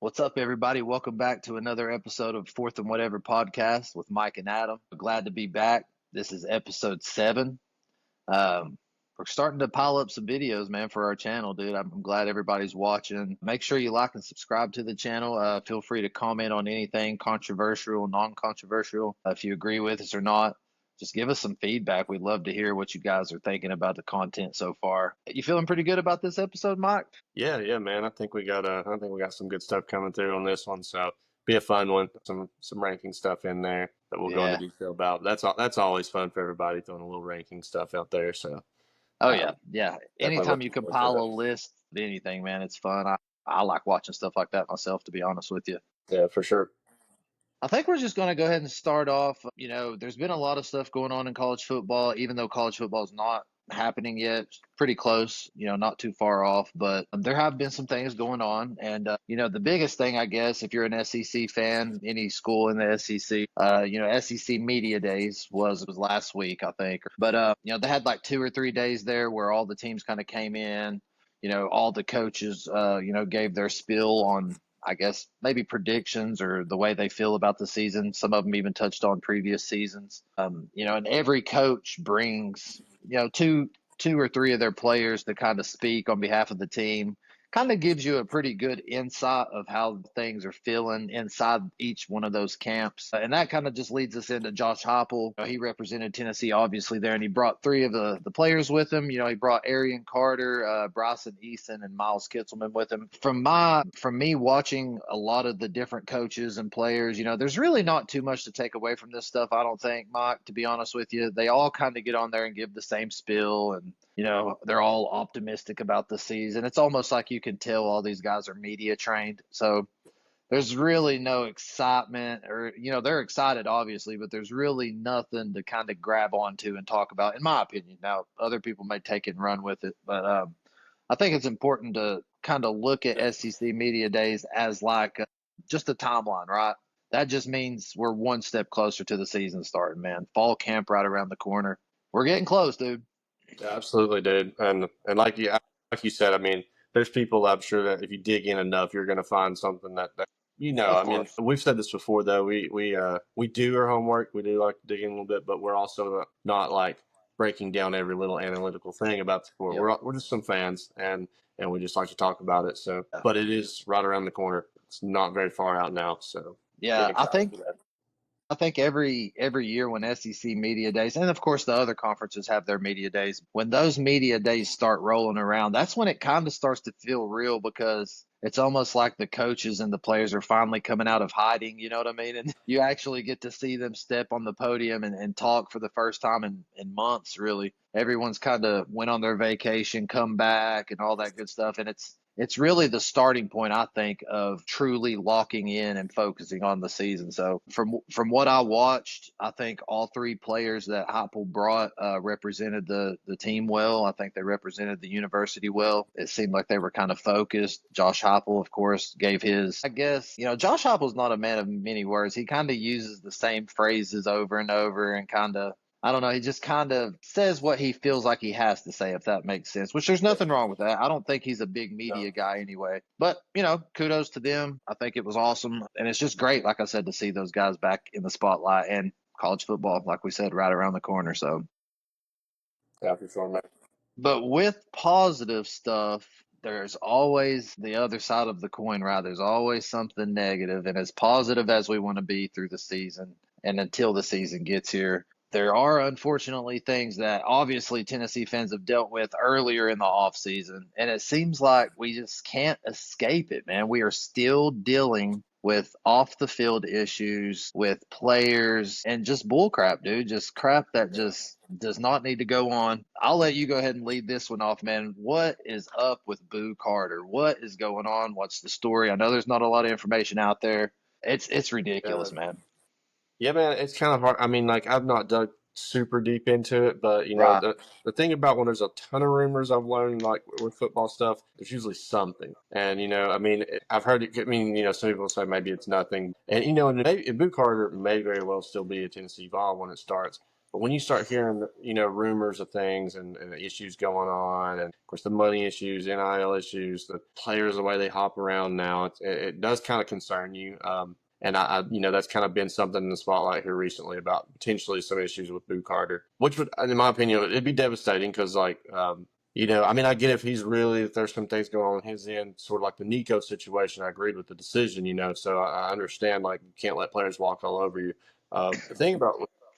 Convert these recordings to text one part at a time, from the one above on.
What's up, everybody? Welcome back to another episode of Fourth and Whatever podcast with Mike and Adam. Glad to be back. This is episode 7. We're starting to pile up some videos, man, for our channel, dude. I'm glad everybody's watching. Make sure you like and subscribe to the channel. Feel free to comment on anything controversial, non-controversial. If you agree with us or not, just give us some feedback. We'd love to hear what you guys are thinking about the content so far. You feeling pretty good about this episode, Mike? Yeah, man. I think we got some good stuff coming through on this one. So be a fun one. Some ranking stuff in there that we'll go into Yeah. detail about. That's always fun for everybody throwing a little ranking stuff out there. So Oh yeah, um, yeah. definitely Anytime you looking forward to compile a that. list of anything, man, it's fun. I like watching stuff like that myself, to be honest with you. Yeah, for sure. I think we're just going to go ahead and start off. There's been a lot of stuff going on in college football, even though college football is not happening yet. It's pretty close, not too far off, but there have been some things going on. And, the biggest thing, I guess, if you're an SEC fan, any school in the SEC, SEC Media Days was last week, I think. But, they had like 2 or 3 days there where all the teams kind of came in. All the coaches, gave their spiel on, I guess, maybe predictions or the way they feel about the season. Some of them even touched on previous seasons. And every coach brings, two or three of their players to kind of speak on behalf of the team. Kind of gives you a pretty good insight of how things are feeling inside each one of those camps. And that kind of just leads us into Josh Heupel. He represented Tennessee, obviously, there, and he brought 3 of the players with him. He brought Arian Carter, Bryson Eason, and Miles Kitselman with him. From me watching a lot of the different coaches and players, there's really not too much to take away from this stuff, I don't think, Mike, to be honest with you. They all kind of get on there and give the same spiel, and they're all optimistic about the season. It's almost like you can tell all these guys are media trained. So there's really no excitement, or, they're excited, obviously, but there's really nothing to kind of grab onto and talk about, in my opinion. Now, other people may take it and run with it, but I think it's important to kind of look at SEC Media Days as like just a timeline, right? That just means we're one step closer to the season starting, man. Fall camp right around the corner. We're getting close, dude. Yeah, absolutely, dude. And like you said, I mean, there's people I'm sure that if you dig in enough, you're going to find something that. Of I mean, course. we've said this before though. We do our homework. We do like to dig in a little bit, but we're also not like breaking down every little analytical thing about the sport. Yep. We're just some fans, and we just like to talk about it. So, Yeah. but it is right around the corner. It's not very far out now. So, Yeah, getting I excited think for that. I think every year when SEC media days, and of course the other conferences have their media days, when those media days start rolling around, that's when it kind of starts to feel real, because it's almost like the coaches and the players are finally coming out of hiding, you know what I mean? And you actually get to see them step on the podium and talk for the first time in months, really. Everyone's kind of went on their vacation, come back, and all that good stuff. And it's really the starting point, I think, of truly locking in and focusing on the season. So from what I watched, I think all 3 players that Heupel brought represented the team well. I think they represented the university well. It seemed like they were kind of focused. Josh Heupel, of course, gave his. I guess Josh Heupel's not a man of many words. He kind of uses the same phrases over and over, and kind of, I don't know. He just kind of says what he feels like he has to say, if that makes sense, which there's Yeah. nothing wrong with that. I don't think he's a big No. media guy anyway. But, kudos to them. I think it was awesome. And it's just great, like I said, to see those guys back in the spotlight, and college football, like we said, right around the corner. So, Yeah, for sure, man. but with positive stuff, there's always the other side of the coin, right? There's always something negative. And as positive as we want to be through the season and until the season gets here, there are unfortunately things that obviously Tennessee fans have dealt with earlier in the offseason. And it seems like we just can't escape it, man. We are still dealing with off the field issues with players and just bull crap, dude. Just crap that just does not need to go on. I'll let you go ahead and lead this one off, man. What is up with Boo Carter? What is going on? What's the story? I know there's not a lot of information out there. It's Yeah. ridiculous, man. Yeah, man, it's kind of hard. I mean, like I've not dug super deep into it, but Right. the thing about when there's a ton of rumors I've learned, like with football stuff, there's usually something. And I mean, I've heard it. I mean, some people say maybe it's nothing, and and Boot Carter may very well still be a Tennessee Vol when it starts. But when you start hearing, rumors of things and issues going on, and of course the money issues, NIL issues, the players, the way they hop around now, it does kind of concern you. And that's kind of been something in the spotlight here recently about potentially some issues with Boo Carter, which would, in my opinion, it'd be devastating because, like, I mean, I get if there's some things going on his end, sort of like the Nico situation. I agreed with the decision, so I understand, like, you can't let players walk all over you. The thing about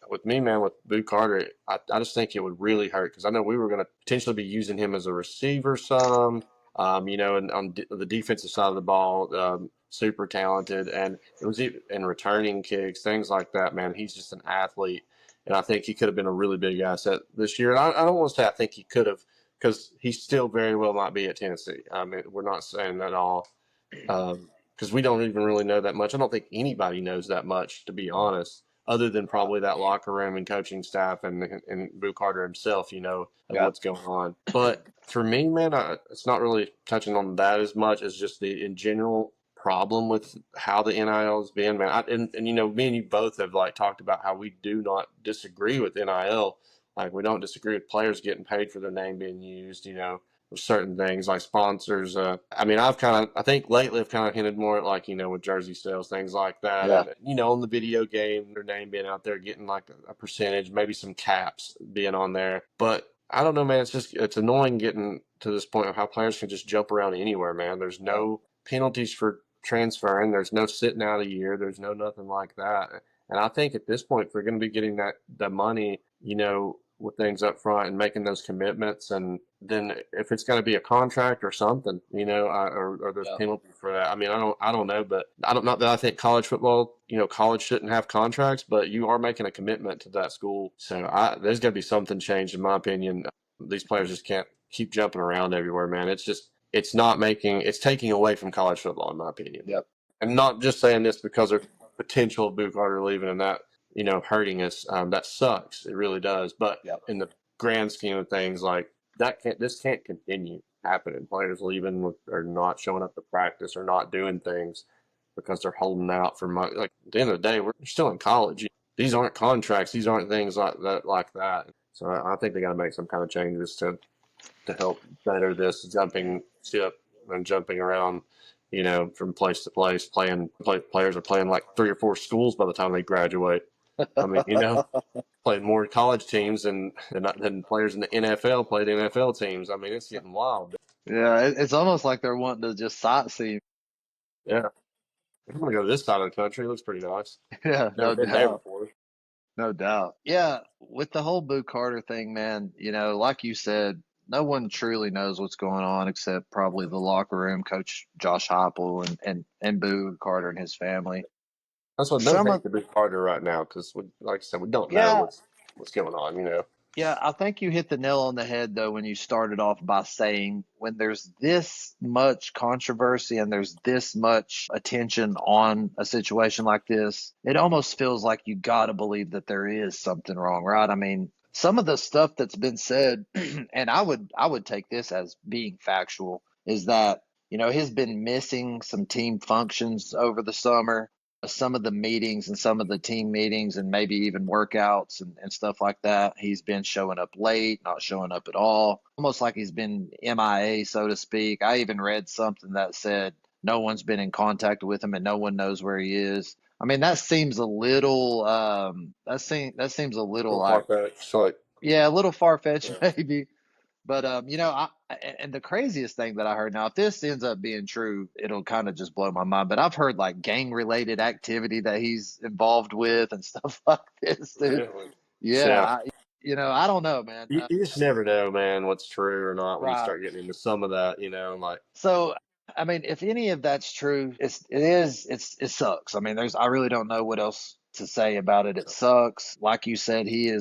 with me, man, with Boo Carter, I just think it would really hurt because I know we were going to potentially be using him as a receiver some, and on the defensive side of the ball, super talented, and it was in returning kicks, things like that. Man, he's just an athlete, and I think he could have been a really big asset this year. And I don't want to say I think he could have because he still very well might be at Tennessee. I mean, we're not saying that all because we don't even really know that much. I don't think anybody knows that much, to be honest, other than probably that locker room and coaching staff and Boo Carter himself, of Yep. what's going on. But for me, man, it's not really touching on that as much as just the in general problem with how the NIL has been, man. And me and you both have like talked about how we do not disagree with NIL. Like we don't disagree with players getting paid for their name being used, certain things like sponsors. I mean, I think lately I've kind of hinted more at like, with jersey sales, things like that. Yeah. And, on the video game, their name being out there, getting like a percentage, maybe some caps being on there. But I don't know, man. It's annoying getting to this point of how players can just jump around anywhere, man. There's Yep. no penalties for transferring. There's no sitting out a year. There's no nothing like that. And I think at this point, if we're going to be getting the money, with things up front and making those commitments, and then if it's going to be a contract or something, or there's Yep. penalty for that. I mean, I don't know, but I don't not that I think college football, college shouldn't have contracts, but you are making a commitment to that school, so there's got to be something changed in my opinion. These players just can't keep jumping around everywhere, man. It's taking away from college football in my opinion. Yep. And not just saying this because there's potential of Boo Carter leaving and that, hurting us. That sucks. It really does. But Yep. in the grand scheme of things, like this can't continue happening. Players leaving or not showing up to practice or not doing things because they're holding out for money. Like at the end of the day, we're still in college. These aren't contracts. These aren't things like that. So I think they got to make some kind of changes to help better this jumping ship and jumping around, from place to place. Players are playing like 3 or 4 schools by the time they graduate. I mean, playing more college teams than players in the NFL played NFL teams. I mean, it's getting wild. Yeah. It's almost like they're wanting to just sightsee. Yeah, I'm gonna go to this side of the country. It looks pretty nice. Yeah. Never No been there doubt. before. No doubt. Yeah. With the whole Boo Carter thing, man, like you said, no one truly knows what's going on except probably the locker room, Coach Josh Heupel and Boo Carter and his family. That's what no Some of hate to be harder right now because, like I said, we don't know Yeah, what's going on. yeah, I think you hit the nail on the head though when you started off by saying when there's this much controversy and there's this much attention on a situation like this, it almost feels like you got to believe that there is something wrong, right? I mean, some of the stuff that's been said, and I would take this as being factual, is that he's been missing some team functions over the summer, some of the meetings and some of the team meetings and maybe even workouts and stuff like that. He's been showing up late, not showing up at all, almost like he's been MIA, so to speak. I even read something that said no one's been in contact with him and no one knows where he is. I mean, that seems a little that seems a A little little like, far fetched. So like, yeah, a little far fetched yeah, maybe. But and the craziest thing that I heard, now if this ends up being true, it'll kind of just blow my mind. But I've heard like gang related activity that he's involved with and stuff like this, dude. really, Yeah, yeah. I don't know, man. You just never know, man, what's true or not when you Right. start getting into some of that. Like So, I mean, if any of that's true, it sucks. I mean, I really don't know what else to say about it. It sucks. Like you said, he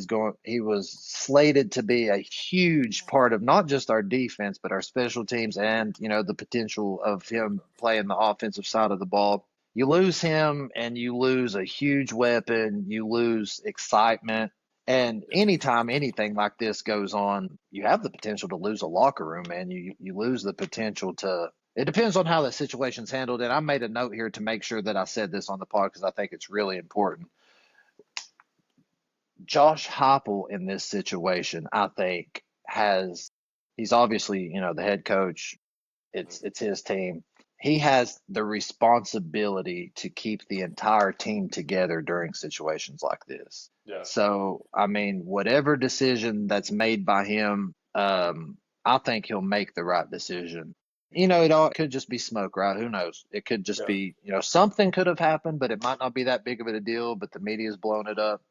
was slated to be a huge part of not just our defense, but our special teams and, the potential of him playing the offensive side of the ball. You lose him and you lose a huge weapon, you lose excitement. And anytime anything like this goes on, you have the potential to lose a locker room, man. You lose the potential to. It depends on how the situation's handled. And I made a note here to make sure that I said this on the pod because I think it's really important. Josh Heupel in this situation, I think, he's obviously, the head coach. It's his team. He has the responsibility to keep the entire team together during situations like this. Yeah, So, I mean, whatever decision that's made by him, I think he'll make the right decision. It could just be smoke, right? Who knows? It could just yeah, be, something could have happened, but it might not be that big of a deal, but the media's blown it up.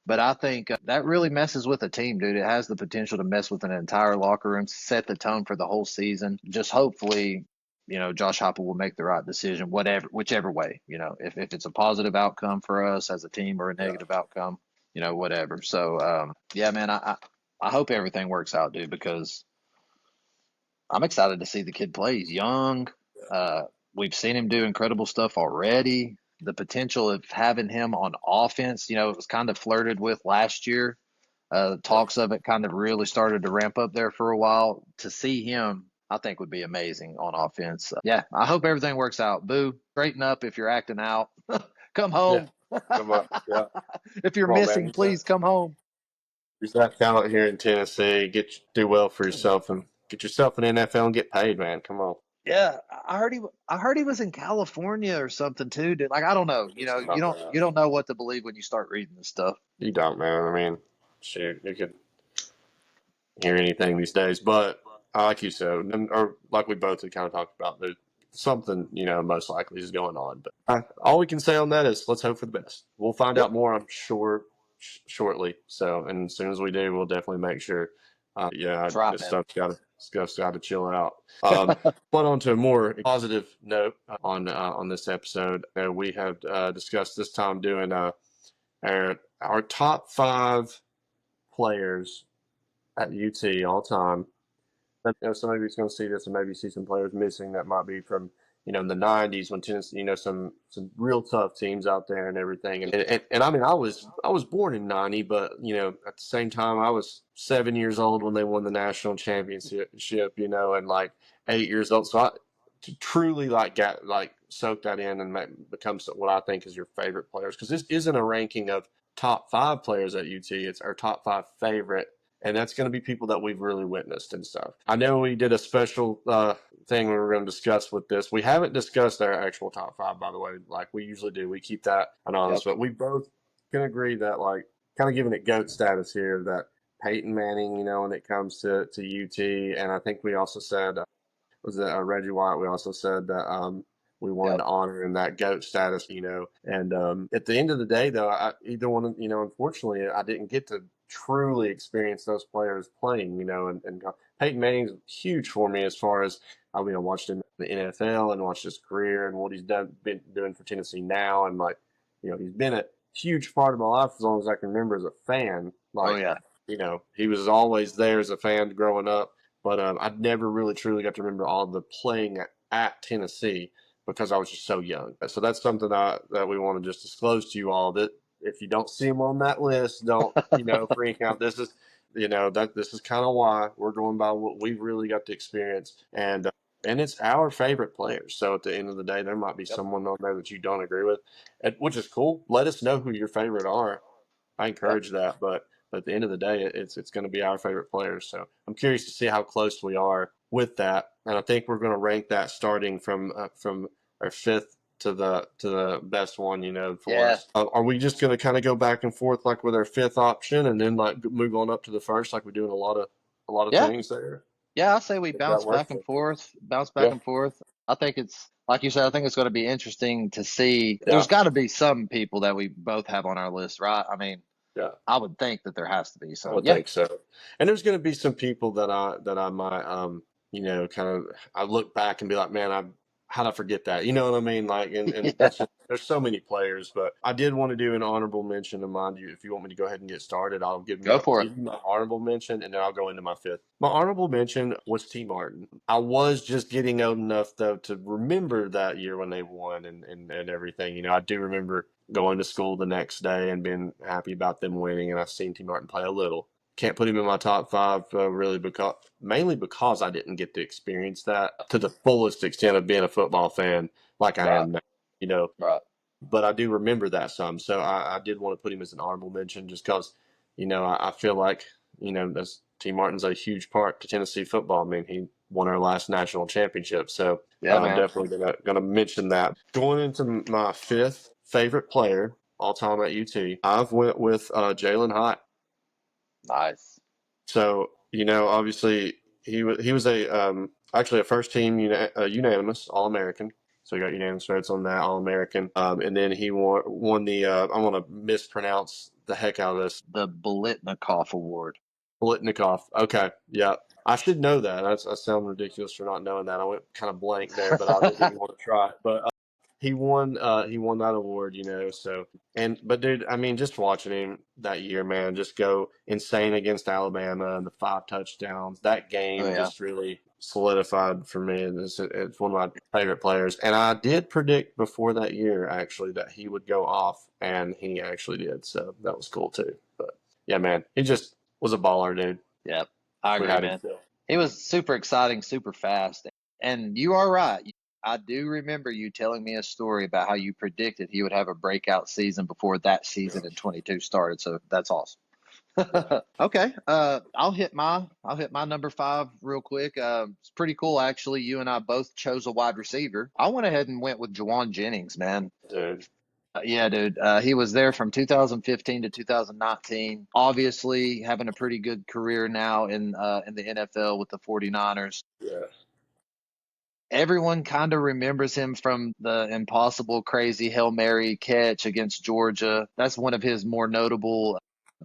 But I think that really messes with a team, dude. It has the potential to mess with an entire locker room, set the tone for the whole season. Just hopefully, Josh Heupel will make the right decision, whichever way. If it's a positive outcome for us as a team or a yeah, negative outcome, whatever. So, yeah, man, I hope everything works out, dude, because I'm excited to see the kid play. He's young. Uh, we've seen him do incredible stuff already. The potential of having him on offense, it was kind of flirted with last year. yeah, Talks of it kind of really started to ramp up there for a while. To see him, I think would be amazing on offense. Yeah, I hope everything works out. Boo, straighten up if you're acting out. Come yeah. home. Come on, yeah. If you're Come on, man. missing, please come home. Use that talent here in Tennessee. Do well for yourself and get yourself an NFL and get paid, man. Come on. Yeah, I heard he was in California or something too, dude. Like I don't know. Something You about don't that. you don't know what to believe when you start reading this stuff. You don't, man. I mean, shoot, you could hear anything these days. But like you said, or like we both had kind of talked about, there's something, most likely is going on. But all we can say on that is let's hope for the best. We'll find Yep. out more, I'm sure, shortly. So, and as soon as we do, we'll definitely make sure. Yeah, That's right, this man. stuff's got to chill out. But on to a more positive note on this episode, we have discussed this time doing our top five players at UT all time. So maybe he's going to see this and maybe see some players missing that might be from in the '90s when Tennessee, some real tough teams out there and everything. And I mean, I was born in '90, but at the same time, I was 7 years old when they won the national championship. And like 8 years old. So I to truly like get like soak that in and become what I think is your favorite players, because this isn't a ranking of top five players at UT. It's our top five favorite, and that's going to be people that we've really witnessed and stuff. I know we did a special thing we were going to discuss with this. We haven't discussed our actual top five, by the way, like we usually do. We keep that anonymous, Yep. but we both can agree that like kind of giving it GOAT status here, that Peyton Manning, when it comes to UT, and I think we also said was it Reggie White. We also said that we wanted to Yep. honor him that GOAT status, And at the end of the day, though, either one, unfortunately, I didn't get to truly experience those players playing, and Peyton Manning's huge for me as far as I mean, I watched him in the NFL and watched his career and what he's been doing for Tennessee now, and like, he's been a huge part of my life as long as I can remember as a fan. Oh Like, yeah. he was always there as a fan growing up, but I never really truly got to remember all the playing at Tennessee because I was just so young. So that's something that we want to just disclose to you all, that if you don't see him on that list, don't freak out. This is that this is kind of why we're going by what we really got to experience, and it's our favorite players. So at the end of the day, there might be Yep. someone on there that you don't agree with, which is cool. Let us know who your favorite are. I Yep. encourage that, but at the end of the day, it's going to be our favorite players. So I'm curious to see how close we are with that, and I think we're going to rank that starting from our fifth to the best one, for Yeah. us. Are we just going to kind of go back and forth like with our fifth option, and then like move on up to the first, like we do in a lot of Yeah. things there? Yeah. I say we If that bounce works. back and forth, bounce back Yeah, and forth. I think it's like you said. I think it's going to be interesting to see. yeah, There's got to be some people that we both have on our list, right? I mean, yeah. I would think that there has to be. I So would yeah, think so. And there's going to be some people that I might kind of I look back and be like, man, how'd I forget that? You know what I mean? Like, and yeah. that's just there's so many players, but I did want to do an honorable mention. And mind you, if you want me to go ahead and get started, I'll Go for it. give you my honorable mention, and then I'll go into my fifth. My honorable mention was T. Martin. I was just getting old enough though to remember that year when they won and everything. I do remember going to school the next day and being happy about them winning. And I've seen T. Martin play a little. Can't put him in my top five really mainly because I didn't get to experience that to the fullest extent of being a football fan like I Right. am now. You know, Right. but I do remember that some. So I did want to put him as an honorable mention just because. I feel like, this T. Martin's a huge part to Tennessee football. I mean, he won our last national championship, so Yeah, man. definitely gonna mention that. Going into my fifth favorite player all time at UT, I've went with Jalen Hyatt. Nice. So, obviously he was actually a first team unanimous All American. So he got unanimous votes on that All American. And then he won the I want to mispronounce the heck out of this. The Blitnikoff Award. Bolitnikov. Okay, yeah. I should know that. I sound ridiculous for not knowing that. I went kind of blank there, but I really didn't want to try it. But he won that award, so but dude, I mean, just watching him that year, man, just go insane against Alabama and the 5 touchdowns. That Oh, game yeah. just really solidified for me. It's one of my favorite players. And I did predict before that year actually that he would go off, and he actually did. So that was cool too. But yeah, man, he just was a baller, dude. Yep. I We agree, had him man. still. He was super exciting, super fast. And you are right. I do remember you telling me a story about how you predicted he would have a breakout season before that Yeah, season in 22 started. So that's awesome. yeah, Okay. I'll hit my number five real quick. It's pretty cool actually. You and I both chose a wide receiver. I went ahead and went with Jawan Jennings, man. dude. Yeah, dude. He was there from 2015 to 2019. Obviously, having a pretty good career now in the NFL with the 49ers. Yeah, Everyone kind of remembers him from the impossible, crazy Hail Mary catch against Georgia. That's one of his more notable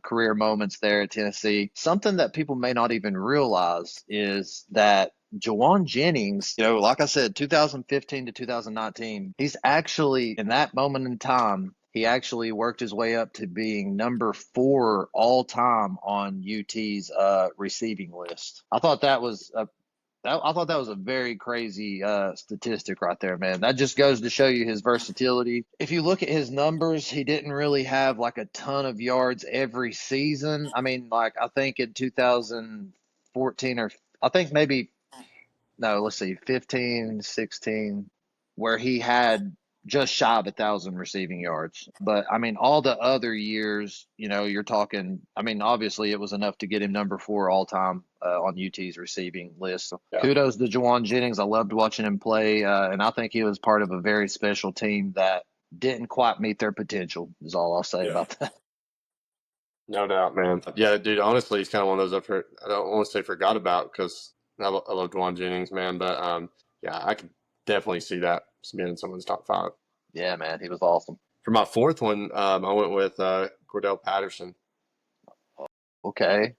career moments there at Tennessee. Something that people may not even realize is that Jawan Jennings, like I said, 2015 to 2019, he's actually, in that moment in time, he actually worked his way up to being number 4 all time on UT's receiving list. I thought that was a very crazy statistic right there, man. That just goes to show you his versatility. If you look at his numbers, he didn't really have like a ton of yards every season. I mean, like I think in 2014 or I think maybe no, let's see, 15, 16, where he had just shy of 1,000 receiving yards. But I mean, all the other years, you're talking, I mean, obviously it was enough to get him number 4 all time on UT's receiving list. So yeah, kudos to Jawan Jennings. I loved watching him play. And I think he was part of a very special team that didn't quite meet their potential, is all I'll say yeah. about that. No doubt, man. Yeah, dude. Honestly, he's kind of one of those I don't want to say forgot about because I love Dwan Jennings, man. But yeah, I could definitely see that being in someone's top five. Yeah, man, he was awesome. For my fourth one, I went with Cordell Patterson. Okay.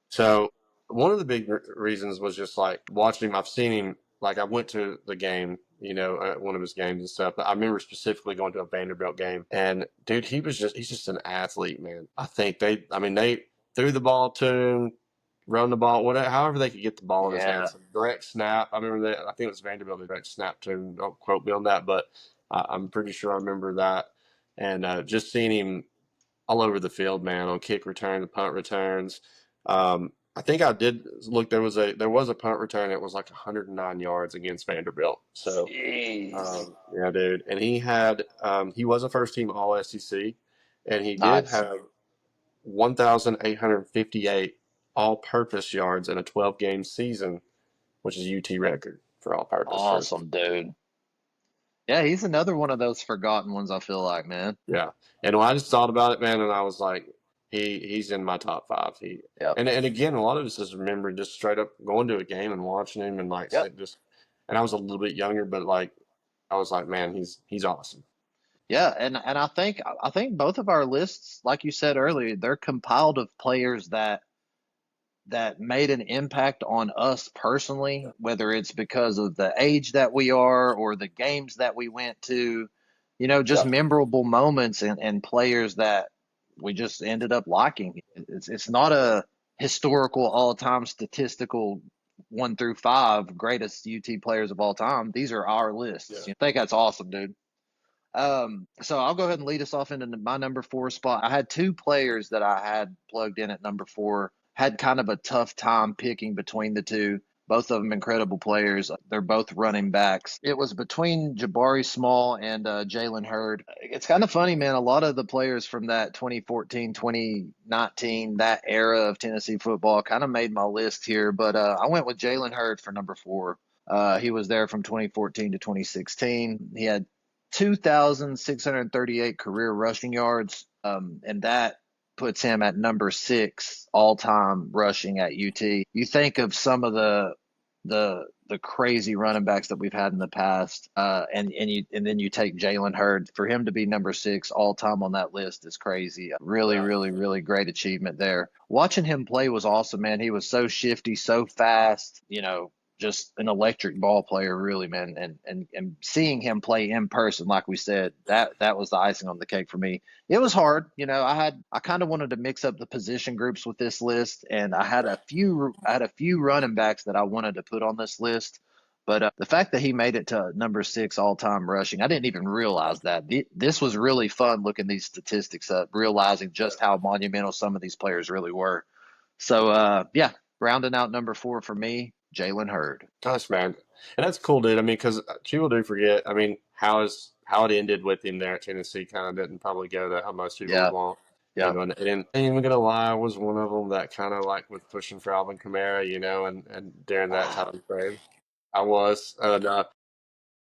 So one of the big reasons was just like watching him. I've seen him. Like I went to the game, one of his games and stuff. But I remember specifically going to a Vanderbilt game, and dude, he's just an athlete, man. I mean, they threw the ball to him, run the ball, whatever, however they could get the ball in his Yeah. hands. Direct snap. I remember that. I think it was Vanderbilt. The direct snap to him. Don't quote me on that, but I'm pretty sure I remember that. And just seeing him all over the field, man, on kick return, punt returns. I think I did look. There was a punt return. It was like 109 yards against Vanderbilt. So, Jeez. yeah, dude. And he was a first team All SEC, and he did Nice. have 1,858 all purpose yards in a 12-game season, which is UT record for all purpose first. Awesome, dude. Yeah, he's another one of those forgotten ones, I feel like, man. Yeah. And when I just thought about it, man, and I was like, he's in my top five. Yep. And again, a lot of this is remembering just straight up going to a game and watching him and like Yep. say just and I was a little bit younger, but like I was like, man, he's awesome. Yeah, and I think both of our lists, like you said earlier, they're compiled of players that made an impact on us personally, whether it's because of the age that we are or the games that we went to, just Yeah. memorable moments and players that we just ended up liking. It's not a historical all-time statistical 1 through 5 greatest UT players of all time. These are our lists. Yeah. I think that's awesome, dude. So I'll go ahead and lead us off into my number 4 spot. I had 2 players that I had plugged in at number 4. Had kind of a tough time picking between the two, Both of them incredible players. They're both running backs. It was between Jabari Small and Jalen Hurd. It's kind of funny, man. A lot of the players from that 2014, 2019, that era of Tennessee football kind of made my list here, but I went with Jalen Hurd for number four. He was there from 2014 to 2016. He had 2,638 career rushing yards, and that puts him at number six all time rushing at UT. You think of some of the crazy running backs that we've had in the past, and then you take Jalen Hurd. For him to be number six all time on that list is crazy. Really, Yeah. really, really great achievement there. Watching him play was awesome, man. He was so shifty, so fast. Just an electric ball player, really, man. And seeing him play in person, like we said, that was the icing on the cake for me. It was hard. I kind of wanted to mix up the position groups with this list, and I had a few running backs that I wanted to put on this list. But the fact that he made it to number six all time rushing, I didn't even realize that. This was really fun looking these statistics up, realizing just how monumental some of these players really were. So, yeah, rounding out number four for me, Jalen Hurd. Gosh, man, and that's cool, dude. I mean, because people do forget. I mean, how it ended with him there at Tennessee kind of didn't probably go to how most people would Yeah, want. yeah. And I ain't even gonna lie, I was one of them that kind of like was pushing for Alvin Kamara, and during that time frame, I was, and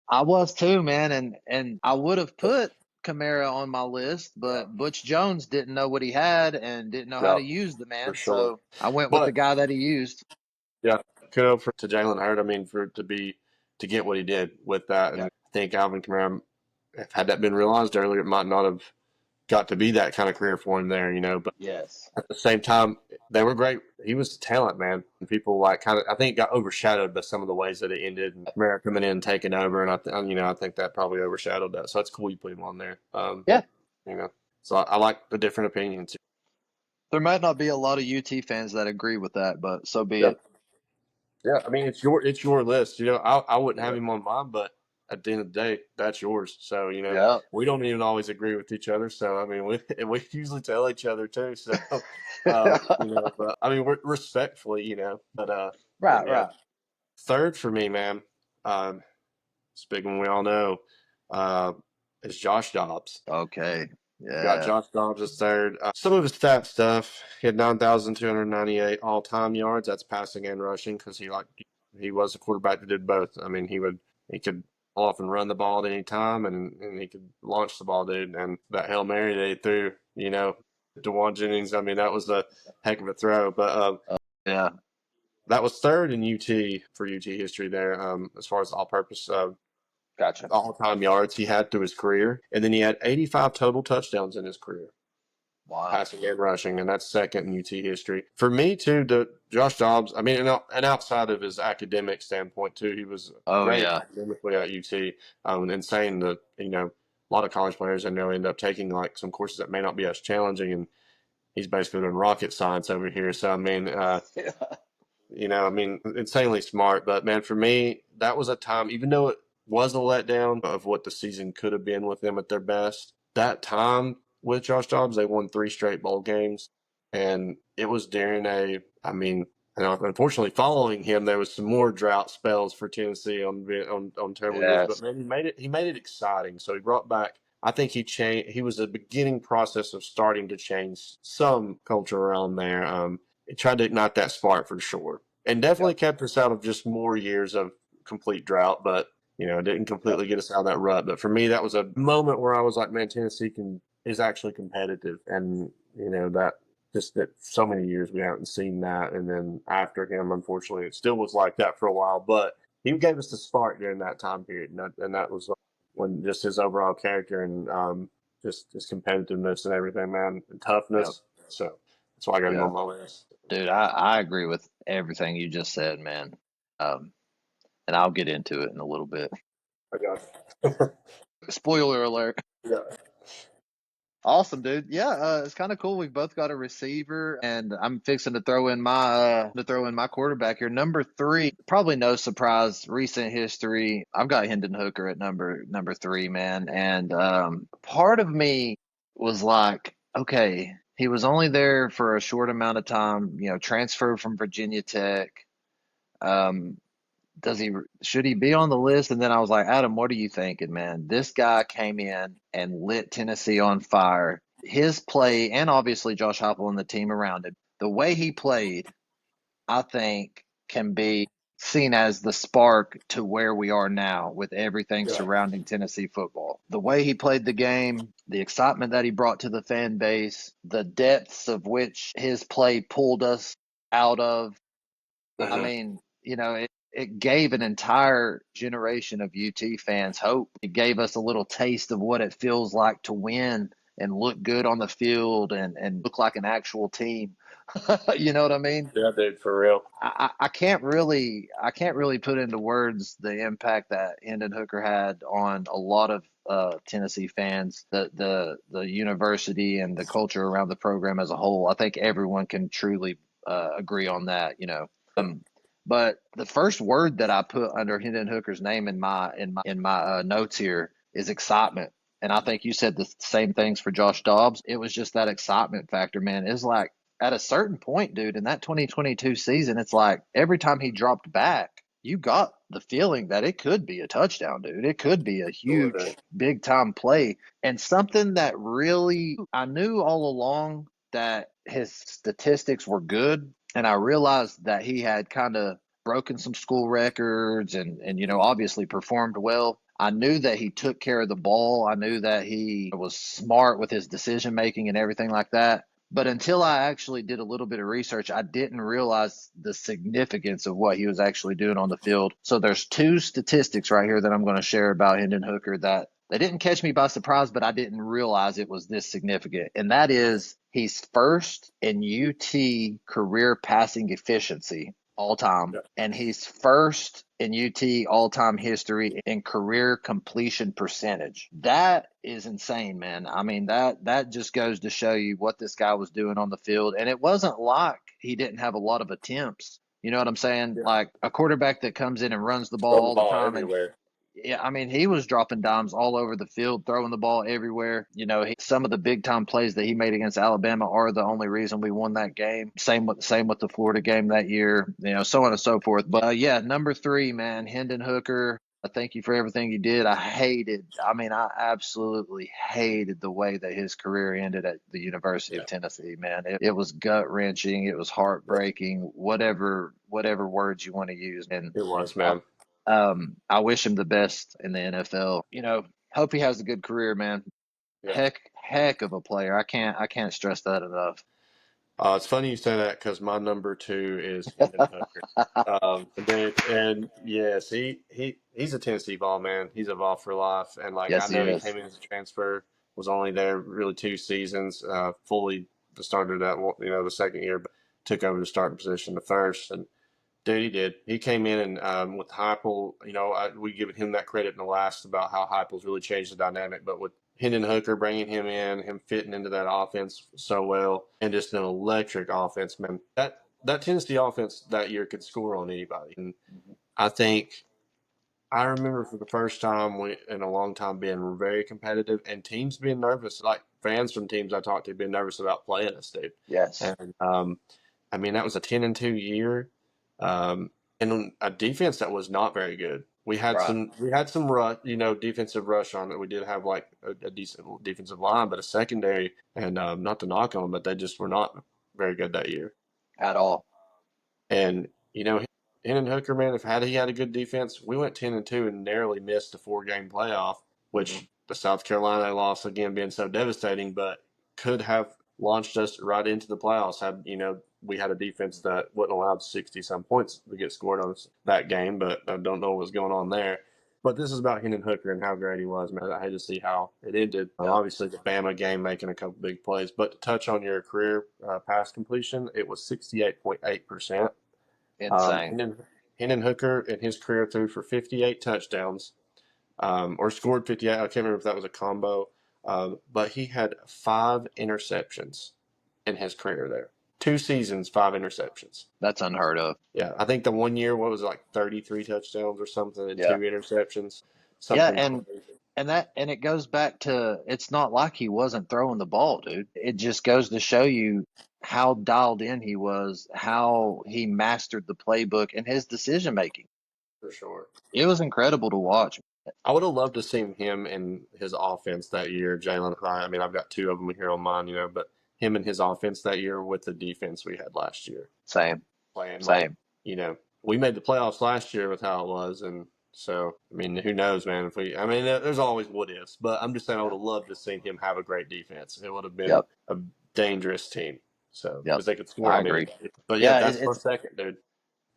I was too, man, and I would have put Kamara on my list, yeah, but Butch Jones didn't know what he had and didn't know how yeah, to use the for man, sure. so I went with the But guy that he used. yeah, kudos to Jalen Hurd. I mean, to get what he did with that, and Yeah. I think Alvin Kamara, had that been realized earlier, it might not have got to be that kind of career for him there, But Yes. at the same time, they were great. He was a talent, man. And people like kind of, I think, got overshadowed by some of the ways that it ended, and Kamara coming in and taking over, and I think that probably overshadowed that. So that's cool you put him on there. Yeah. You know, so I like the different opinions. There might not be a lot of UT fans that agree with that, but so be Yeah. it. Yeah, I mean it's your list. I wouldn't have Yeah. him on mine, but at the end of the day, that's yours. So Yeah. we don't even always agree with each other. So I mean, we we usually tell each other too. So but I mean, we're respectfully, but Right, yeah, right. third for me, man. It's a big one we all know. Uh, is Josh Dobbs. Okay. Got Yeah. Josh Dobbs as third. Some of his stat stuff. He had 9,298 all-time yards. That's passing and rushing because he was a quarterback that did both. I mean, he could often run the ball at any time, and he could launch the ball, dude. And that Hail Mary they threw, DeJuan Jennings. I mean, that was a heck of a throw. But Yeah. that was third in UT for UT history there, as far as all-purpose Gotcha. all-time yards he had through his career, and then he had 85 total touchdowns in his career, Wow. passing and rushing, and that's second in UT history. For me, too, Josh Dobbs, I mean, and outside of his academic standpoint, too, he was Oh great yeah. academically at UT. Insane that, a lot of college players, I know, end up taking like some courses that may not be as challenging, and he's basically doing rocket science over here. So, I mean, insanely smart. But man, for me, that was a time, even though it was a letdown of what the season could have been with them at their best, that time with Josh Dobbs, they won three straight bowl games. And it was during unfortunately, following him, there was some more drought spells for Tennessee on terrible years. But Yes. man, he made it exciting. So he brought back. I think he changed. He was the beginning process of starting to change some culture around there. It tried to ignite that spark for sure, and definitely Yep. kept us out of just more years of complete drought. But it didn't Yep. completely get us out of that rut. But for me, that was a moment where I was like, man, Tennessee is actually competitive, and that just that so many years we haven't seen that. And then after him, unfortunately, it still was like that for a while. But he gave us the spark during that time period, and that was when just his overall character and just his competitiveness and everything, man, and Yep. toughness. So that's why I got him Yeah. on my list. Dude, I agree with everything you just said, man. Um, and I'll get into it in a little bit. I got Spoiler alert. yeah, Awesome, dude. Yeah, it's kind of cool. We've both got a receiver, and I'm fixing to throw in my quarterback here. Number three, probably no surprise. Recent history. I've got Hendon Hooker at number three, man. And part of me was like, okay, he was only there for a short amount of time. Transferred from Virginia Tech. Does he should he be on the list? And then I was like, Adam, what are you thinking, man? This guy came in and lit Tennessee on fire. His play, and obviously Josh Heupel and the team around him, the way he played, I think, can be seen as the spark to where we are now with everything Yeah. surrounding Tennessee football. The way he played the game, the excitement that he brought to the fan base, the depths of which his play pulled us out of. I Uh-huh. mean, it gave an entire generation of UT fans hope. It gave us a little taste of what it feels like to win and look good on the field and look like an actual team. You know what I mean? Yeah, dude, for real. I can't really put into words the impact that Hendon Hooker had on a lot of Tennessee fans, the university and the culture around the program as a whole. I think everyone can truly agree on that. Um, but the first word that I put under Hendon Hooker's name in my notes here is excitement. And I think you said the same things for Josh Dobbs. It was just that excitement factor, man. It's like at a certain point, dude, in that 2022 season, it's like every time he dropped back, you got the feeling that it could be a touchdown, dude. It could be a Sure, man. huge, big time play. And something that really, I knew all along that his statistics were good. And I realized that he had kind of broken some school records and obviously performed well. I knew that he took care of the ball. I knew that he was smart with his decision making and everything like that. But until I actually did a little bit of research, I didn't realize the significance of what he was actually doing on the field. So there's two statistics right here that I'm going to share about Hendon Hooker that they didn't catch me by surprise, but I didn't realize it was this significant. And that is he's first in UT career passing efficiency all time, Yeah. and he's first in UT all time history in career completion percentage. That is insane, man. I mean, that just goes to show you what this guy was doing on the field. And it wasn't like he didn't have a lot of attempts. You know what I'm saying? Yeah. Like a quarterback that comes in and runs the ball Throw the all the ball time. And everywhere. yeah, I mean, he was dropping dimes all over the field, throwing the ball everywhere. Some of the big time plays that he made against Alabama are the only reason we won that game. Same with the Florida game that year. So on and so forth. But yeah, number three, man, Hendon Hooker. I thank you for everything you did. I absolutely hated the way that his career ended at the University Yeah. of Tennessee, man. It was gut wrenching. It was heartbreaking. Whatever words you want to use, and It was, man. I wish him the best in the NFL. Hope he has a good career, man. Yeah. Heck of a player. I can't stress that enough. It's funny you say that because my number two is Hendon Hooker. And yes, he's a Tennessee Vol, man. He's a Vol for life. And like I Yes, he know he is. came in as a transfer, was only there really 2 seasons, fully the start of that the second year, but took over the starting position the first. And dude, he did. He came in and with Heupel, we given him that credit in the last about how Heupel's really changed the dynamic. But with Hendon Hooker bringing him in, him fitting into that offense so well, and just an electric offense, man. That Tennessee offense that year could score on anybody. And I think I remember for the first time in a long time being very competitive and teams being nervous, like fans from teams I talked to being nervous about playing us, dude. Yes. And I mean that was a 10-2 year, um, and a defense that was not very good. Right. We had some rush, defensive rush on it. We did have like a decent defensive line, but a secondary, and not to knock on them, but they just were not very good that year. At all. And Hendon Hooker, man, if had he had a good defense, we went 10-2 and narrowly missed a 4-game playoff, Hmm. which the South Carolina loss again being so devastating, but could have launched us right into the playoffs had we had a defense that wouldn't allow 60 some points to get scored on us that game. But I don't know what was going on there. But this is about Hendon Hooker and how great he was, man. I hate to see how it ended. Yep. Obviously, the Bama game making a couple big plays. But to touch on your career pass completion, it was 68.8%. Insane. Hendon Hooker in his career threw for 58 touchdowns, or scored 58. I can't remember if that was a combo, but he had 5 interceptions in his career there. 2 seasons, 5 interceptions. That's unheard of. Yeah, I think the one year, what was it, like 33 touchdowns or something and Yeah. 2 interceptions, Yeah, something and crazy. and it goes back to it's not like he wasn't throwing the ball, dude. It just goes to show you how dialed in he was, how he mastered the playbook and his decision making. for sure. It was incredible to watch. I would have loved to see him in his offense that year, Jalen. I mean, I've got two of them here on mine, but him and his offense that year with the defense we had last year, Same, playing like, same. we made the playoffs last year with how it was, and so I mean, who knows, man? If we, I mean, there's always what ifs, but I'm just saying I would Yeah. have loved to see him have a great defense. It would have been Yep. a dangerous team, so Yep. because they could score I on agree. anybody. But yeah, Yeah, that's my second, dude.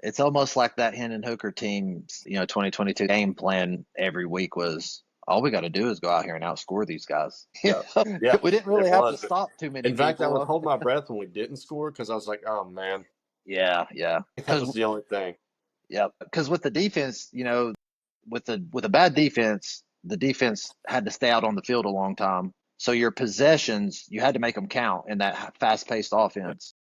it's almost like that Hendon Hooker team's, 2022 game plan every week was all we got to do is go out here and outscore these guys. Yeah, yeah, We didn't really it have to was. stop too many In fact, I was people. holding my breath when we didn't score because I was like, oh man, Yeah, yeah. that Because was the only thing. yeah, because with the defense, with a bad defense, the defense had to stay out on the field a long time. So your possessions, you had to make them count in that fast-paced Yeah, offense.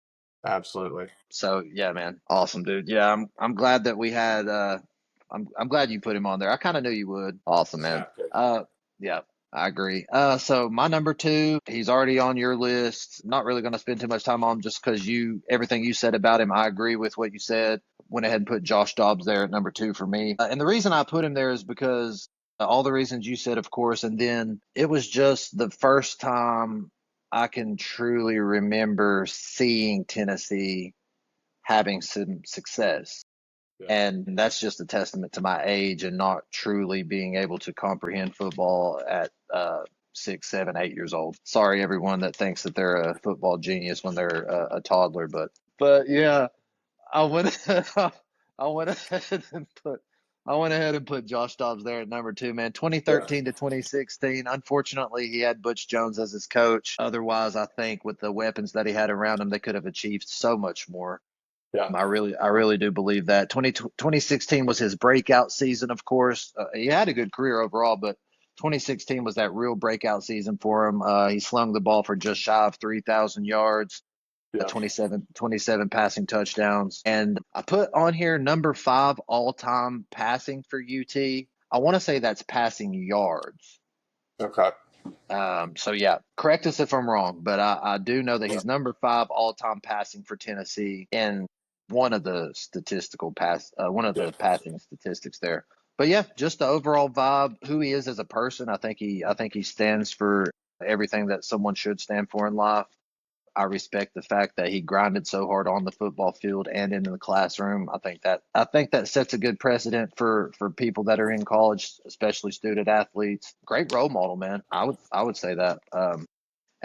absolutely. So yeah, man, awesome, dude. Yeah, I'm glad that we had. I'm glad you put him on there. I kind of knew you would. Awesome, Just man. have to. Yeah, I agree. So my number two, he's already on your list. Not really going to spend too much time on him just because everything you said about him, I agree with what you said. Went ahead and put Josh Dobbs there at number two for me. And the reason I put him there is because all the reasons you said, of course, and then it was just the first time I can truly remember seeing Tennessee having some success. Yeah, And that's just a testament to my age and not truly being able to comprehend football at 6, 7, 8 years old. Sorry, everyone that thinks that they're a football genius when they're a toddler, but yeah, I went I went ahead and put I went ahead and put Josh Dobbs there at number two, man. yeah, 2013 to 2016. Unfortunately, he had Butch Jones as his coach. Otherwise, I think with the weapons that he had around him, they could have achieved so much more. yeah, I really do believe that 2016 was his breakout season. Of course, he had a good career overall, but 2016 was that real breakout season for him. He slung the ball for just shy of 3,000 yards, yeah. 27 passing touchdowns, and I put on here number five all time passing for UT. I want to say that's passing yards. Okay. So yeah, correct us if I'm wrong, but I do know that Yeah, he's number five all time passing for Tennessee in one of yeah, the passing statistics there. But yeah, just the overall vibe, who he is as a person. I think he stands for everything that someone should stand for in life. I respect the fact that he grinded so hard on the football field and in the classroom. I think that sets a good precedent for people that are in college, especially student athletes. Great role model, man. I would say that.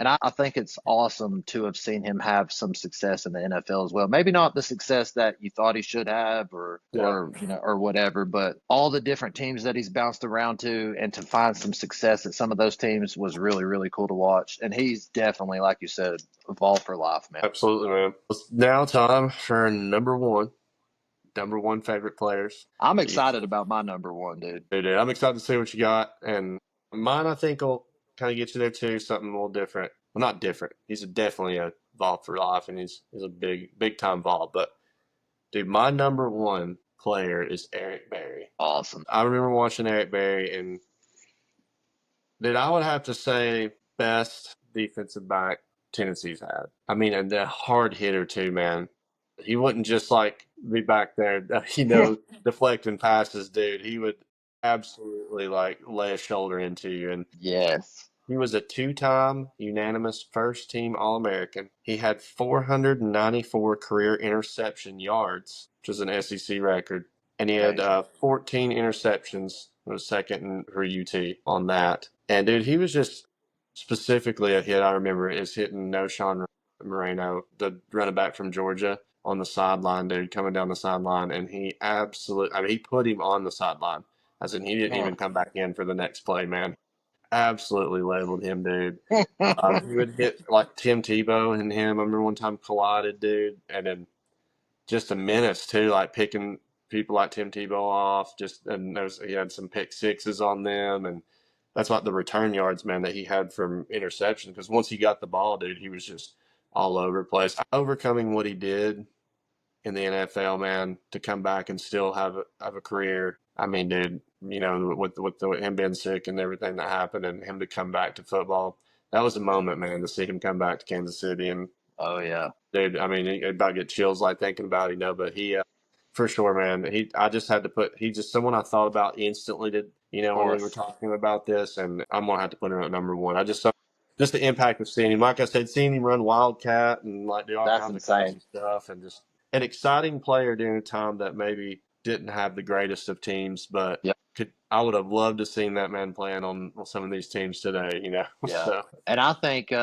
And I think it's awesome to have seen him have some success in the NFL as well. Maybe not the success that you thought he should have yeah. or whatever, but all the different teams that he's bounced around to and to find some success at some of those teams was really, really cool to watch. And he's definitely, like you said, a Vol for life, man. Absolutely, man. It's now time for number one favorite players. I'm You, excited about my number one, dude. dude, I'm excited to see what you got, and mine I think will kind of get you there too. Something a little different. Well, not different. He's definitely a Vol for life, and he's a big time Vol. But dude, my number one player is Eric Berry. Awesome. I remember watching Eric Berry, and dude, I would have to say best defensive back Tennessee's had. I mean, and the hard hitter too, man. He wouldn't just like be back there, deflecting passes, dude. He would absolutely like lay a shoulder into you. And Yes. he was a two-time unanimous first-team All-American. He had 494 career interception yards, which is an SEC record, and he had Amazing. 14 interceptions. Was second for UT on that. And dude, he was just specifically a hit I remember is hitting No Sean Moreno, the running back from Georgia, on the sideline, dude, coming down the sideline, and he absolutely, I mean, he put him on the sideline, as in he didn't Oh. even come back in for the next play, man. Absolutely labeled him, dude. He would hit like Tim Tebow and him. I remember one time collided, dude, and then just a menace too, like picking people like Tim Tebow off. Just and he had some pick sixes on them, and that's like the return yards, man, that he had from interception. Because once he got the ball, dude, he was just all over the place, overcoming what he did in the NFL, man, to come back and still have a career. I mean, dude, with him being sick and everything that happened, and him to come back to football. That was a moment, man, to see him come back to Kansas City. And Oh yeah, dude, I mean, it about get chills like thinking about it, but he, for sure, man. I just had to put. He's just someone I thought about instantly. of When we were course. talking about this, and I'm gonna have to put him at number one. I just the impact of seeing him. Like I said, seeing him run Wildcat and like do all That's kinds of crazy insane. stuff, and just an exciting player during a time that maybe didn't have the greatest of teams, but Yep. I would have loved to seen that man playing on some of these teams today. Yeah. So And I think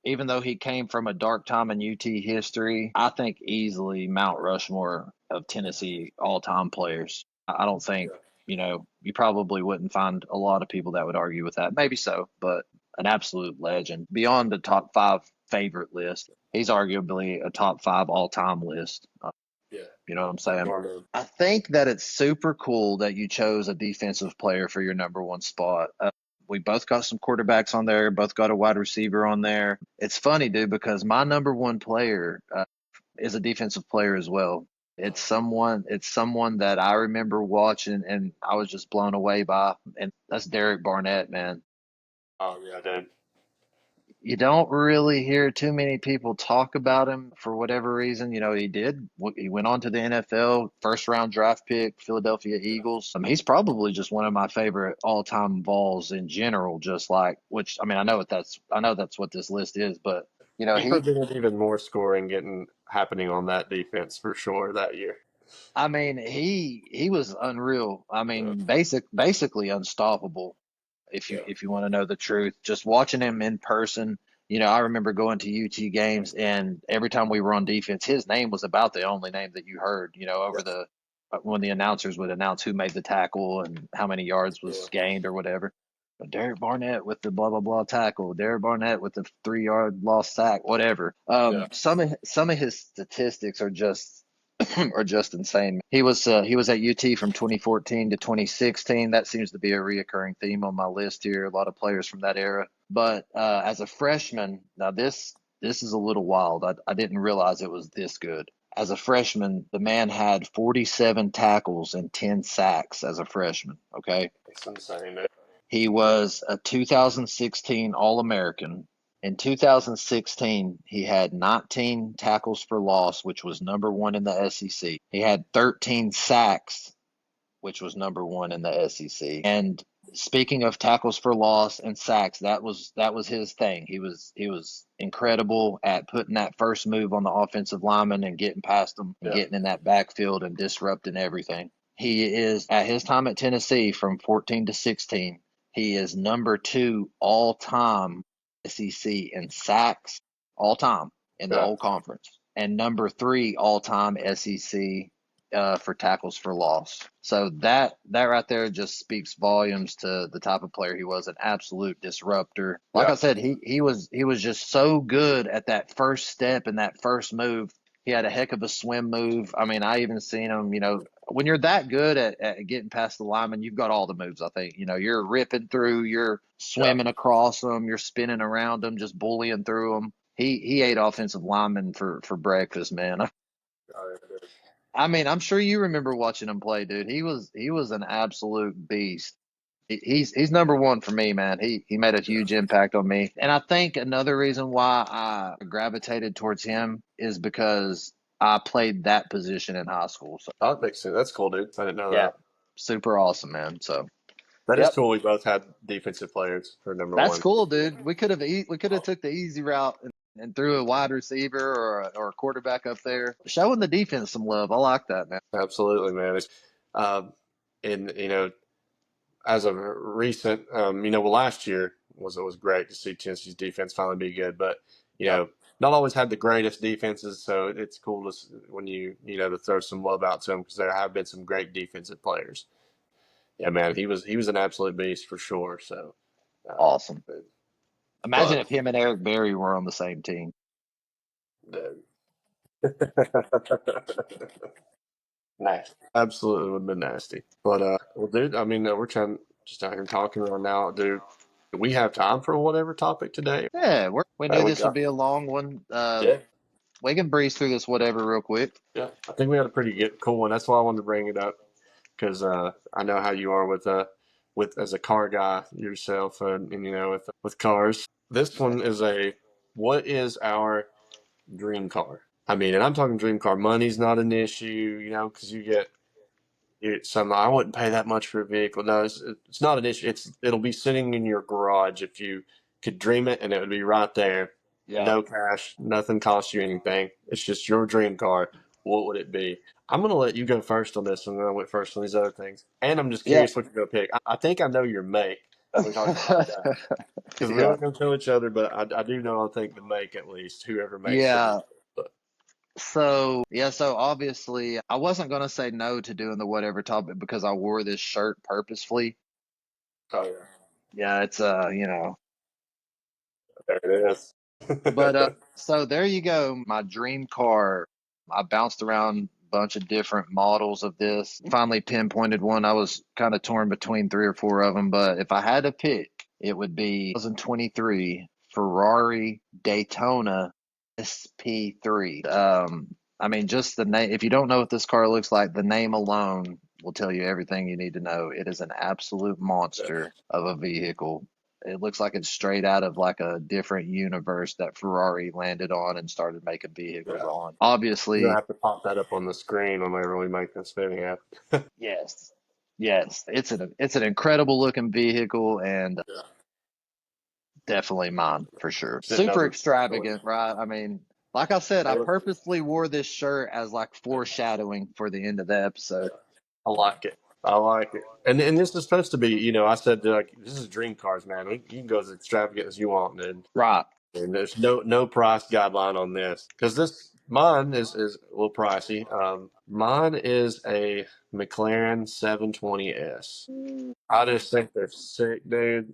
even though he came from a dark time in UT history, I think easily Mount Rushmore of Tennessee all-time players. I don't think, yeah, you probably wouldn't find a lot of people that would argue with that. Maybe so, but an absolute legend. Beyond the top five favorite list, he's arguably a top five all-time list. yeah, You know what I'm for saying? sure, man. I think that it's super cool that you chose a defensive player for your number one spot. We both got some quarterbacks on there, both got a wide receiver on there. It's funny, dude, because my number one player is a defensive player as well. It's someone that I remember watching and I was just blown away by, and that's Derek Barnett, man. Oh yeah, dude. You don't really hear too many people talk about him for whatever reason. He went on to the NFL, first round draft pick, Philadelphia Eagles. He's probably just one of my favorite all time Vols in general. Just like, which I mean, I know that's what this list is, but He he, prevented even more scoring getting happening on that defense for sure that year. I mean, he was unreal. I Yeah, mean, basically unstoppable. If you want to know the truth, just watching him in person. I remember going to UT games, and every time we were on defense, his name was about the only name that you heard. yeah, Over the when the announcers would announce who made the tackle and how many yards yeah, was gained or whatever. But Derek Barnett with the blah blah blah tackle, Derek Barnett with the 3 yard lost sack, whatever. yeah. Some of his statistics are just are just insane. He was at UT from 2014 to 2016. That seems to be a reoccurring theme on my list here. A lot of players from that era. But as a freshman, now this is a little wild. I didn't realize it was this good. As a freshman, the man had 47 tackles and 10 sacks as a freshman. Okay. It's insane, man. He was a 2016 All American. In 2016, he had 19 tackles for loss, which was number one in the SEC. He had 13 sacks, which was number one in the SEC. And speaking of tackles for loss and sacks, that was his thing. He was incredible at putting that first move on the offensive lineman and getting past them and Yeah, getting in that backfield and disrupting everything. He is at his time at Tennessee from 14 to 16. He is number two all time SEC in sacks all time in the yeah, whole conference, and number three all time SEC for tackles for loss. So that right there just speaks volumes to the type of player he was, an absolute disruptor. Like yeah, I said, he was just so good at that first step and that first move. He had a heck of a swim move. I mean, I even seen him, when you're that good at getting past the lineman, you've got all the moves, I think. You're ripping through, you're yeah. swimming across them, you're spinning around them, just bullying through them. He ate offensive linemen for breakfast, man. Oh, yeah, dude. I mean, I'm sure you remember watching him play, dude. He was an absolute beast. He's number one for me, man. He made a Yeah. huge impact on me, and I think another reason why I gravitated towards him is because I played that position in high school. So Oh, that makes sense. That's cool, dude. I didn't know yeah, that. super awesome, man. So That is yep, cool. We both had defensive players for number that's one. cool, dude. We could have took the easy route and threw a wide receiver or a quarterback up there, showing the defense some love. I like that, man. Absolutely, man. Um, and as of recent, well, last year was great to see Tennessee's defense finally be good, but Yep, not always had the greatest defenses. So it's cool when to throw some love out to them because there have been some great defensive players. Yeah, man, he was an absolute beast for sure. So, uh, awesome. Imagine but if him and Eric Berry were on the same team. nasty, absolutely would have been nasty. But well, dude, I mean, we're trying just out here talking right now, dude. Do we have time for whatever topic today? Yeah, we knew We this would got be a long one. yeah. We can breeze through this whatever real quick. Yeah, I think we had a pretty good, cool one. That's why I wanted to bring it up. because I know how you are with as a car guy yourself, and with cars. This one is a what is our dream car? I mean, and I'm talking dream car. Money's not an issue, because some. I wouldn't pay that much for a vehicle. No, it's not an issue. It'll be sitting in your garage if you could dream it, and it would be right there. Yeah. No cash, nothing costs you anything. It's just your dream car. What would it be? I'm gonna let you go first on this, and then I went first on these other things. And I'm just Yeah. curious what you're gonna pick. I think I know your make. We talked about that because we Yeah. aren't gonna tell each other, but I do know. I think the make at least, whoever makes the. Yeah. But So obviously I wasn't gonna say no to doing the whatever topic because I wore this shirt purposefully. oh yeah, Yeah, it's there it is. but so there you go, my dream car. I bounced around a bunch of different models of this. Finally pinpointed one. I was kind of torn between three or four of them, but if I had to pick, it would be 2023 Ferrari Daytona SP3. I mean, just the name. If you don't know what this car looks like, the name alone will tell you everything you need to know. It is an absolute monster of a vehicle. It looks like it's straight out of like a different universe that Ferrari landed on and started making vehicles Yeah. on. You're gonna Obviously, have to pop that up on the screen whenever we make this video. yes, yes, it's an incredible looking vehicle and Yeah. definitely mine for sure. Sitting Super over the choice. extravagant, right? I mean, like I said, I Hey, look, purposely wore this shirt as like foreshadowing for the end of the episode. I like it. I like it. And this is supposed to be, I said like this is dream cars, man. You can go as extravagant as you want, Right. and there's no price guideline on this because this mine is a little pricey. Mine is a McLaren 720S. I just think they're sick, dude.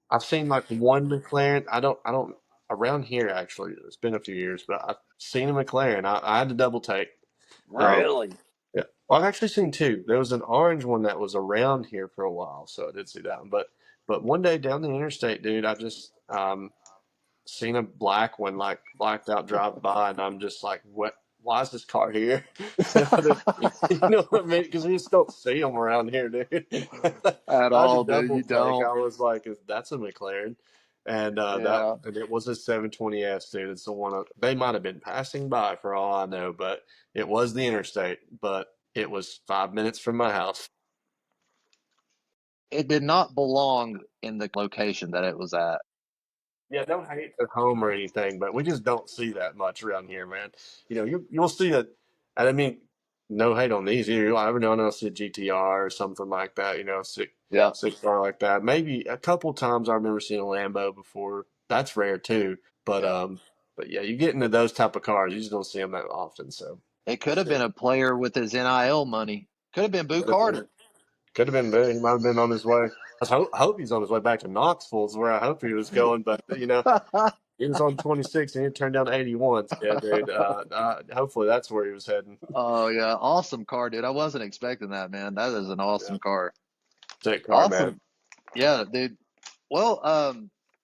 I've seen like one McLaren. I don't around here actually. It's been a few years, but I've seen a McLaren. I had to double take. Um, Really? yeah. Well, I've actually seen two. There was an orange one that was around here for a while, so I did see that one. But one day down the interstate, dude, I just seen a black one like blacked out drive by, and I'm just like, what? Why is this car here? You know what I mean? Because we just don't see them around here, dude. At I had to all, dude. double You take. don't. I was like, "That's a McLaren," and Yeah. it was a 720S, dude. It's the one they might have been passing by for all I know, but it was the interstate. But it was 5 minutes from my house. It did not belong in the location that it was at. Yeah, no hate at home or anything, but we just don't see that much around here, man. You'll see it, and I mean, no hate on these. Every now and then I'll see a GTR or something like that. Yeah. Six car like that. Maybe a couple times I remember seeing a Lambo before. That's rare too. But Yeah. but yeah, you get into those type of cars, you just don't see them that often. So It could have been a player with his NIL money. Could have been Boo could have been, Carter. could have been there. He might have been on his way. I hope he's on his way back to Knoxville is where I hope he was going. But he was on 26 and he turned down 81. Yeah, dude. Hopefully that's where he was heading. Oh yeah, awesome car, dude. I wasn't expecting that, man. That is an Yeah, awesome car. sick car, man. Awesome. Yeah, dude. Well,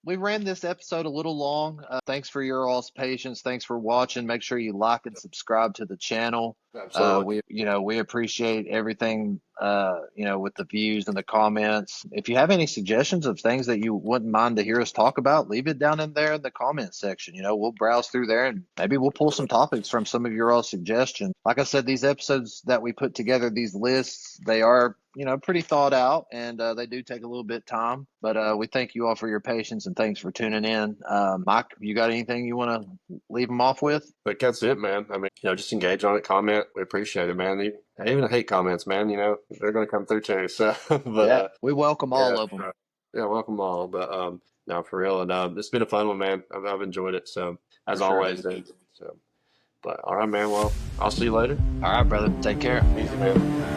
we ran this episode a little long. Thanks for your all's patience. Thanks for watching. Make sure you like and subscribe to the channel. Absolutely. We appreciate everything, with the views and the comments. If you have any suggestions of things that you wouldn't mind to hear us talk about, leave it down in there in the comment section. We'll browse through there and maybe we'll pull some topics from some of your all suggestions. Like I said, these episodes that we put together, these lists, they are, pretty thought out and they do take a little bit of time. But we thank you all for your patience and thanks for tuning in. Mike, you got anything you want to leave them off with? But that's it, man. I mean, just engage on it, comment. We appreciate it, man. Even hate comments, man. They're going to come through too. So, but Yeah, we welcome yeah, all of them. yeah, welcome all. But no, for real, and it's been a fun one, man. I've enjoyed it. So, For as sure, always, dude. dude. So, but all right, man. Well, I'll see you later. All right, brother. Take care. Easy, man.